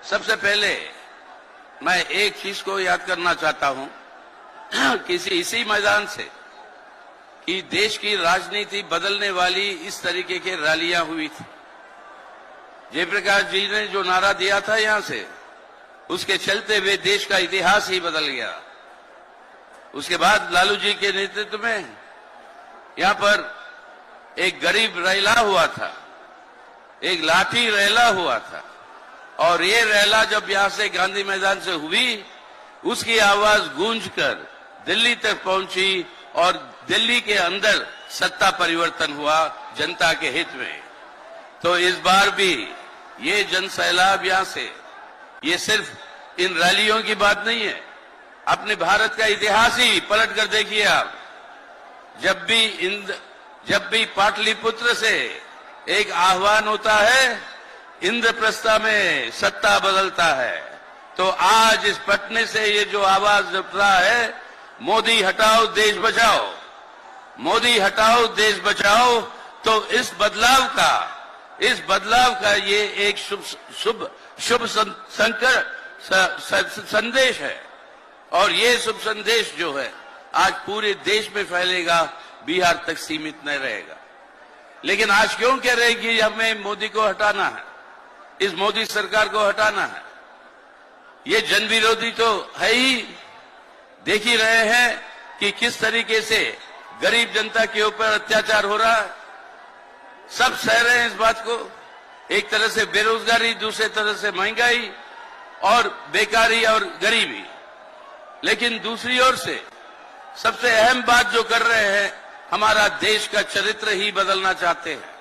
सबसे पहले मैं एक चीज को याद करना चाहता हूं इसी मैदान से कि देश की राजनीति बदलने वाली इस तरीके की रैलियां हुई थी। जयप्रकाश जी ने जो नारा दिया था यहां से, उसके चलते हुए देश का इतिहास ही बदल गया। उसके बाद लालू जी के नेतृत्व में यहां पर एक गरीब रैला हुआ था, एक लाठी रैला हुआ था, और ये रैला जब यहां से गांधी मैदान से हुई, उसकी आवाज गूंजकर दिल्ली तक पहुंची और दिल्ली के अंदर सत्ता परिवर्तन हुआ जनता के हित में। तो इस बार भी ये जन सैलाब यहां से, ये सिर्फ इन रैलियों की बात नहीं है, अपने भारत का इतिहास ही पलट कर देखिए आप। जब भी पाटलिपुत्र से एक आह्वान होता है, इंद्रप्रस्थ में सत्ता बदलता है, तो आज इस पटने से ये जो आवाज उठ रहा है, मोदी हटाओ देश बचाओ, मोदी हटाओ देश बचाओ, तो इस बदलाव का ये एक शुभ संदेश है। और ये शुभ संदेश जो है आज पूरे देश में फैलेगा, बिहार तक सीमित नहीं रहेगा। लेकिन आज क्यों कह रहे हैं कि हमें मोदी को हटाना है, इस मोदी सरकार को हटाना है? ये जन विरोधी तो है ही। देख ही रहे हैं कि किस तरीके से गरीब जनता के ऊपर अत्याचार हो रहा है। सब सह रहे हैं इस बात को। एक तरह से बेरोजगारी, दूसरे तरह से महंगाई और बेकारी और गरीबी। लेकिन दूसरी ओर से सबसे अहम बात जो कर रहे हैं, हमारा देश का चरित्र ही बदलना चाहते हैं।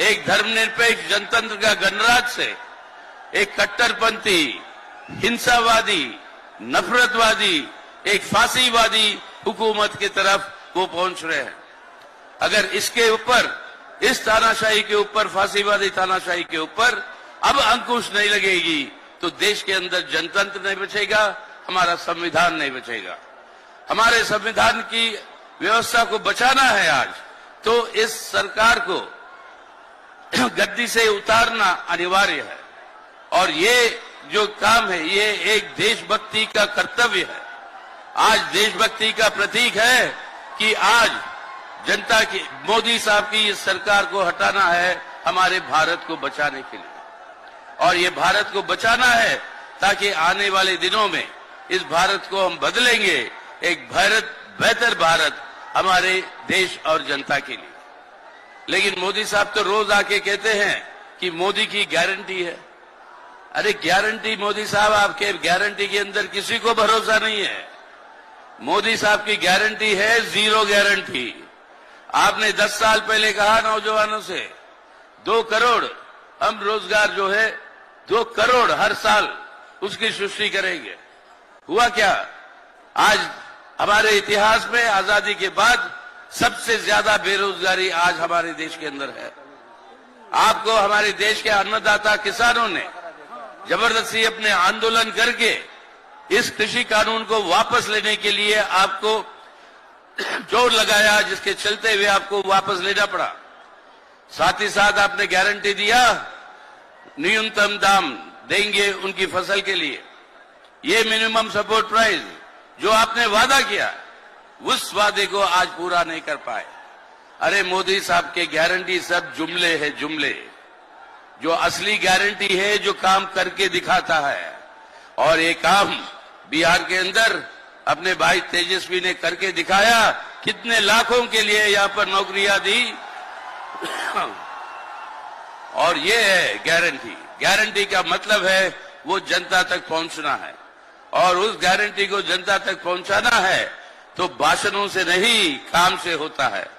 एक धर्मनिरपेक्ष जनतंत्र का गणराज्य से एक कट्टरपंथी, हिंसावादी, नफरतवादी, एक फांसीवादी हुकूमत की तरफ वो पहुंच रहे हैं। अगर इसके ऊपर, इस तानाशाही के ऊपर, फांसीवादी तानाशाही के ऊपर अब अंकुश नहीं लगेगी, तो देश के अंदर जनतंत्र नहीं बचेगा, हमारा संविधान नहीं बचेगा। हमारे संविधान की व्यवस्था को बचाना है आज, तो इस सरकार को गद्दी से उतारना अनिवार्य है। और ये जो काम है, ये एक देशभक्ति का कर्तव्य है। आज देशभक्ति का प्रतीक है कि आज जनता की, मोदी साहब की इस सरकार को हटाना है हमारे भारत को बचाने के लिए। और ये भारत को बचाना है ताकि आने वाले दिनों में इस भारत को हम बदलेंगे, एक बेहतर भारत हमारे देश और जनता के लिए। लेकिन मोदी साहब तो रोज आके कहते हैं कि मोदी की गारंटी है। अरे गारंटी मोदी साहब, आपके गारंटी के अंदर किसी को भरोसा नहीं है। मोदी साहब की गारंटी है जीरो गारंटी। आपने 10 साल पहले कहा नौजवानों से 2 करोड़ हम रोजगार जो है 2 करोड़ हर साल उसकी सृष्टि करेंगे। हुआ क्या? आज हमारे इतिहास में आजादी के बाद सबसे ज्यादा बेरोजगारी आज हमारे देश के अंदर है। आपको हमारे देश के अन्नदाता किसानों ने जबरदस्ती अपने आंदोलन करके इस कृषि कानून को वापस लेने के लिए आपको जोर लगाया, जिसके चलते हुए आपको वापस लेना पड़ा। साथ ही साथ आपने गारंटी दिया न्यूनतम दाम देंगे उनकी फसल के लिए। ये मिनिमम सपोर्ट प्राइस जो आपने वादा किया, उस वादे को आज पूरा नहीं कर पाए। अरे मोदी साहब के गारंटी सब जुमले है, जुमले। जो असली गारंटी है, जो काम करके दिखाता है। और ये काम बिहार के अंदर अपने भाई तेजस्वी ने करके दिखाया। कितने लाखों के लिए यहां पर नौकरियां दी। और ये है गारंटी। गारंटी का मतलब है वो जनता तक पहुंचना है, और उस गारंटी को जनता तक पहुंचाना है तो भाषणों से नहीं, काम से होता है।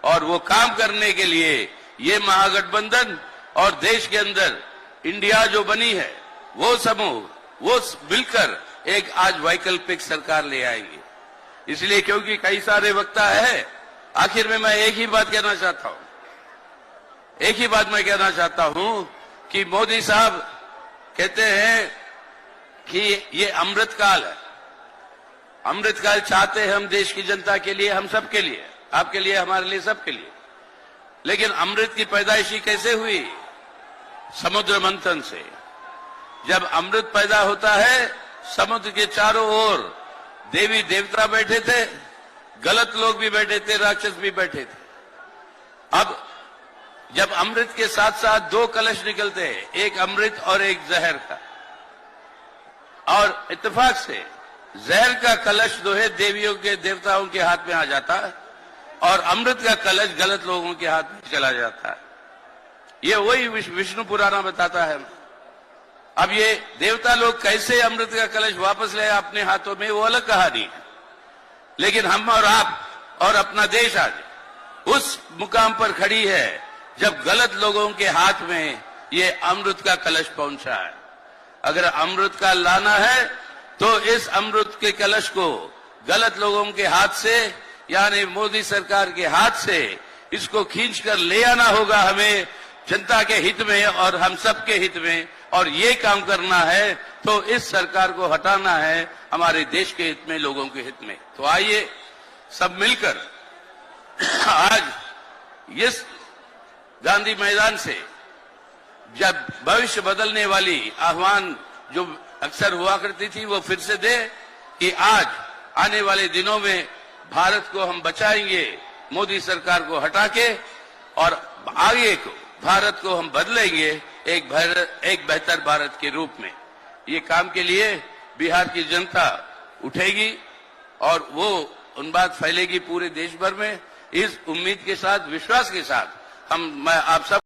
और वो काम करने के लिए ये महागठबंधन और देश के अंदर इंडिया जो बनी है, वो समूह, वो मिलकर एक आज वैकल्पिक सरकार ले आएंगे। इसलिए क्योंकि कई सारे वक्ता है, आखिर में मैं एक ही बात कहना चाहता हूं कि मोदी साहब कहते हैं कि ये अमृतकाल है। अमृतकाल चाहते हैं हम देश की जनता के लिए, हम सबके लिए, आपके लिए, हमारे लिए, सबके लिए। लेकिन अमृत की पैदाइशी कैसे हुई? समुद्र मंथन से। जब अमृत पैदा होता है, समुद्र के चारों ओर देवी देवता बैठे थे, गलत लोग भी बैठे थे, राक्षस भी बैठे थे। अब जब अमृत के साथ साथ दो कलश निकलते हैं, एक अमृत और एक जहर का, और इत्तेफाक से जहर का कलश जो है देवियों के देवताओं के हाथ में आ जाता है और अमृत का कलश गलत लोगों के हाथ में चला जाता है। ये वही विष्णु पुराण बताता है। अब ये देवता लोग कैसे अमृत का कलश वापस ले अपने हाथों में, वो अलग कहानी है। लेकिन हम और आप और अपना देश आज उस मुकाम पर खड़ी है जब गलत लोगों के हाथ में ये अमृत का कलश पहुंचा है। अगर अमृत का लाना है तो इस अमृत के कलश को गलत लोगों के हाथ से, यानी मोदी सरकार के हाथ से इसको खींचकर ले आना होगा हमें, जनता के हित में और हम सबके हित में। और ये काम करना है तो इस सरकार को हटाना है हमारे देश के हित में, लोगों के हित में। तो आइए सब मिलकर आज इस गांधी मैदान से जब भविष्य बदलने वाली आह्वान जो अक्सर हुआ करती थी वो फिर से दे कि आज आने वाले दिनों में भारत को हम बचाएंगे मोदी सरकार को हटा के, और आगे को भारत को हम बदलेंगे एक बेहतर भारत के रूप में। ये काम के लिए बिहार की जनता उठेगी और वो उन्माद फैलेगी पूरे देश भर में। इस उम्मीद के साथ, विश्वास के साथ मैं आप सब